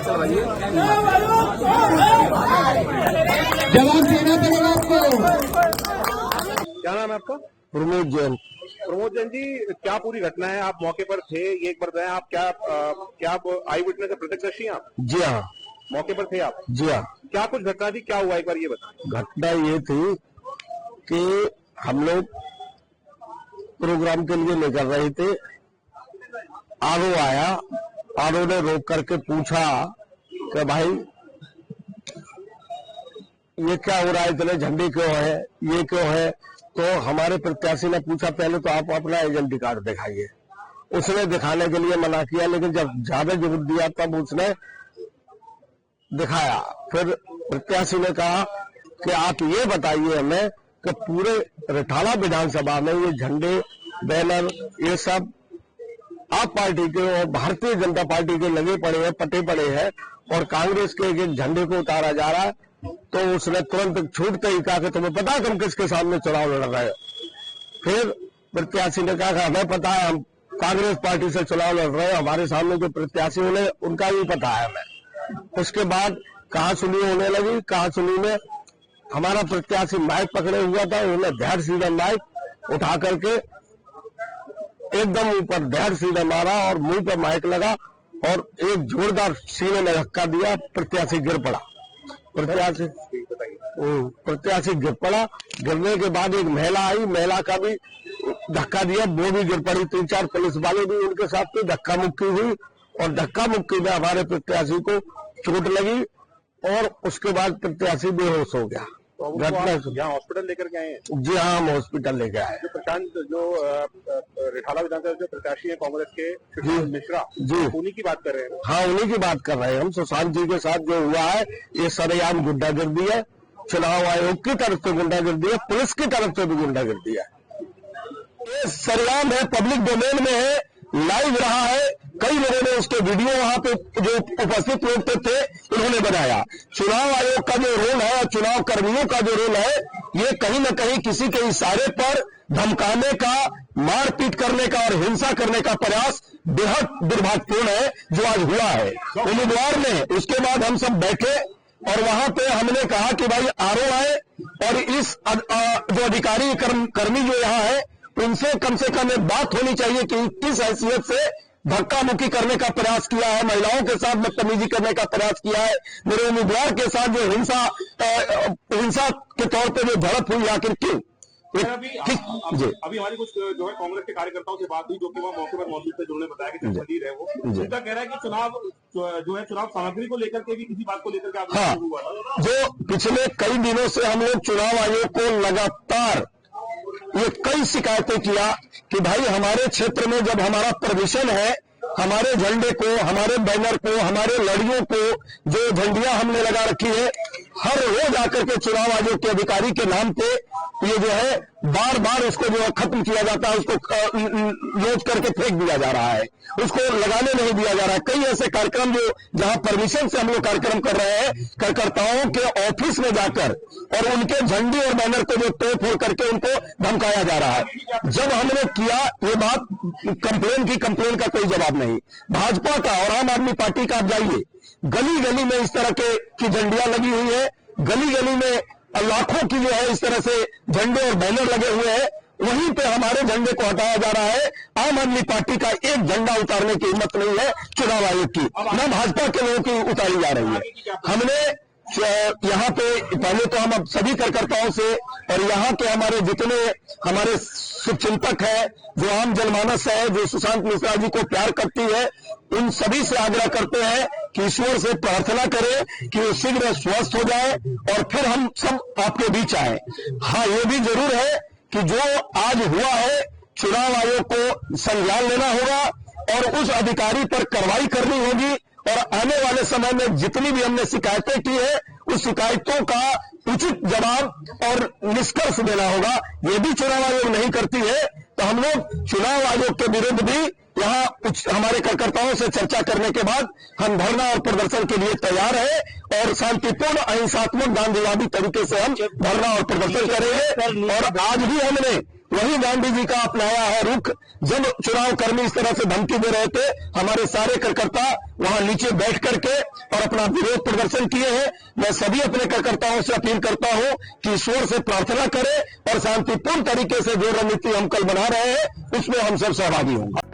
चलवाइए। जवाब देना पड़ेगा आपको। क्या नाम है आपका? प्रमोद जैन। प्रमोद जैन जी, क्या पूरी घटना है? आप मौके पर थे, ये एक बार बताएं, आप क्या आप आई विटनेस है, प्रत्यक्षदर्शी हैं आप? जी हाँ। मौके पर थे आप? जी हाँ। क्या कुछ घटना थी, क्या हुआ एक बार ये बताएं। घटना ये थी कि हम लोग प्रोग्राम के लिए निकल रहे थे, आरओ आया, आरओ ने रोक करके पूछा कि भाई ये क्या हो रहा है, इतने झंडे क्यों है, ये क्यों है? तो हमारे प्रत्याशी ने पूछा पहले तो आप अपना आइडेंटिटी कार्ड दिखाइए। उसने दिखाने के लिए मना किया, लेकिन जब ज्यादा जोर दिया तब उसने दिखाया। फिर प्रत्याशी ने कहा कि आप ये बताइए हमें कि पूरे रिठाला विधानसभा में ये झंडे, बैनर, ये सब आप पार्टी के और भारतीय जनता पार्टी के लगे पड़े हैं, पटे पड़े हैं, और कांग्रेस के एक झंडे को उतारा जा रहा है। तो उसने तुरंत छूटते ही कहा कि तुम्हें पता है तुम किसके सामने चुनाव लड़ रहे हो? फिर प्रत्याशी ने कहा कि हमें पता है, हम कांग्रेस पार्टी से चुनाव लड़ रहे हैं, हमारे सामने जो प्रत्याशी उन्हें उनका भी पता है हमें। उसके बाद कहा सुनी होने लगी। कहा सुनी में हमारा प्रत्याशी माइक पकड़े हुआ था, उन्होंने धैर्य सीधा माइक उठा करके एकदम ऊपर धैर्य सीधा मारा और मुंह पर माइक लगा और एक जोरदार सीने में धक्का दिया। प्रत्याशी गिर पड़ा। प्रत्याशी गिर पड़ा। गिरने के बाद एक महिला आई, महिला का भी धक्का दिया, वो भी गिर पड़ी। 3-4 पुलिस वाले भी उनके साथ थे। धक्का मुक्की हुई और धक्का मुक्की में हमारे प्रत्याशी को चोट लगी और उसके बाद प्रत्याशी बेहोश हो गया। घटना यहाँ हॉस्पिटल लेकर के आए हैं? जी हाँ, हम हॉस्पिटल लेके आए। जो प्रशांत, जो रिठाला विधानसभा के प्रत्याशी है कांग्रेस के, सुशांत मिश्रा जी, उन्हीं की बात कर रहे हैं? हाँ, उन्हीं की बात कर रहे हैं हम। सुशांत जी के साथ जो हुआ है ये सरेआम गुंडागर्दी है। चुनाव आयोग की तरफ से गुंडागर्दी है, पुलिस की तरफ से भी गुंडागर्दी है। ये सरेआम है, पब्लिक डोमेन में है, लाइव रहा है। कई लोगों ने उसके वीडियो वहां पे जो उपस्थित लोग थे उन्होंने बनाया। चुनाव आयोग का जो रोल है और चुनाव कर्मियों का जो रोल है, ये कहीं न कहीं किसी के इशारे पर धमकाने का, मारपीट करने का और हिंसा करने का प्रयास बेहद दुर्भाग्यपूर्ण है जो आज हुआ है उम्मीदवार ने। उसके बाद हम सब बैठे और वहां पे हमने कहा कि भाई आरओ आए और इस जो अधिकारी कर्मी जो यहाँ है उनसे कम से कम एक बात होनी चाहिए कि किस हैसियत से धक्का मुक्की करने का प्रयास किया है, महिलाओं के साथ बदतमीजी करने का प्रयास किया है, मेरे उम्मीदवार के साथ जो हिंसा के तौर पे जो झड़प हुई, आखिर क्यों? अभी हमारी कुछ जो है कांग्रेस के कार्यकर्ताओं से बात हुई जो कि वहाँ मौके पर मौजूद थे, जिन्होंने बताया कि जलील है वो, उनका कह रहा है कि चुनाव जो है चुनाव सामग्री को लेकर के भी किसी बात को लेकर के आप हुआ था। जो पिछले कई दिनों से हम लोग चुनाव आयोग को लगातार ये कई शिकायतें किया कि भाई हमारे क्षेत्र में जब हमारा परमिशन है, हमारे झंडे को, हमारे बैनर को, हमारे लड़ियों को जो झंडियां हमने लगा रखी है, हर रोज आकर के चुनाव आयोग के अधिकारी के नाम पे ये जो है बार बार उसको जो है खत्म किया जाता है, उसको नोट करके फेंक दिया जा रहा है, उसको लगाने नहीं दिया जा रहा है। कई ऐसे कार्यक्रम जो जहां परमिशन से हम लोग कार्यक्रम कर रहे हैं, कार्यकर्ताओं के ऑफिस में जाकर और उनके झंडे और बैनर को जो तोड़ फोड़ करके उनको धमकाया जा रहा है। जब हमने किया ये बात, कंप्लेन का कोई जवाब नहीं। भाजपा का और आम आदमी पार्टी का आप जाइए, गली गली में इस तरह की झंडियां लगी हुई है, गली गली में लाखों की जो है इस तरह से झंडे और बैनर लगे हुए हैं, वहीं पे हमारे झंडे को हटाया जा रहा है। आम आदमी पार्टी का एक झंडा उतारने की हिम्मत नहीं है चुनाव आयोग की, न भाजपा के लोगों की उतारी जा रही है। हमने यहाँ पे पहले तो हम अब सभी कार्यकर्ताओं से और यहाँ के हमारे जितने हमारे शुभचिंतक है, जो आम जनमानस है, जो सुशांत मिश्रा जी को प्यार करती है, उन सभी से आग्रह करते हैं कि ईश्वर से प्रार्थना करें कि वो शीघ्र स्वस्थ हो जाए और फिर हम सब आपके बीच आए। हाँ, ये भी जरूर है कि जो आज हुआ है चुनाव आयोग को संज्ञान लेना होगा और उस अधिकारी पर कार्रवाई करनी होगी और आने वाले समय में जितनी भी हमने शिकायतें की है उस शिकायतों का उचित जवाब और निष्कर्ष देना होगा। ये भी चुनाव आयोग नहीं करती है तो हम लोग चुनाव आयोग के विरुद्ध भी यहाँ हमारे कार्यकर्ताओं से चर्चा करने के बाद हम धरना और प्रदर्शन के लिए तैयार है और शांतिपूर्ण अहिंसात्मक गांधीवादी तरीके से हम धरना और प्रदर्शन करेंगे। और आज भी हमने वही गांधी जी का अपनाया है रुख। जब चुनाव कर्मी इस तरह से धमकी दे रहे थे, हमारे सारे कार्यकर्ता वहां नीचे बैठ करके और अपना विरोध प्रदर्शन किए हैं। मैं सभी अपने कार्यकर्ताओं से अपील करता हूं कि ईश्वर से प्रार्थना करें और शांतिपूर्ण तरीके से जो रणनीति हम कल बना रहे हैं उसमें हम सब सहभागी होंगे।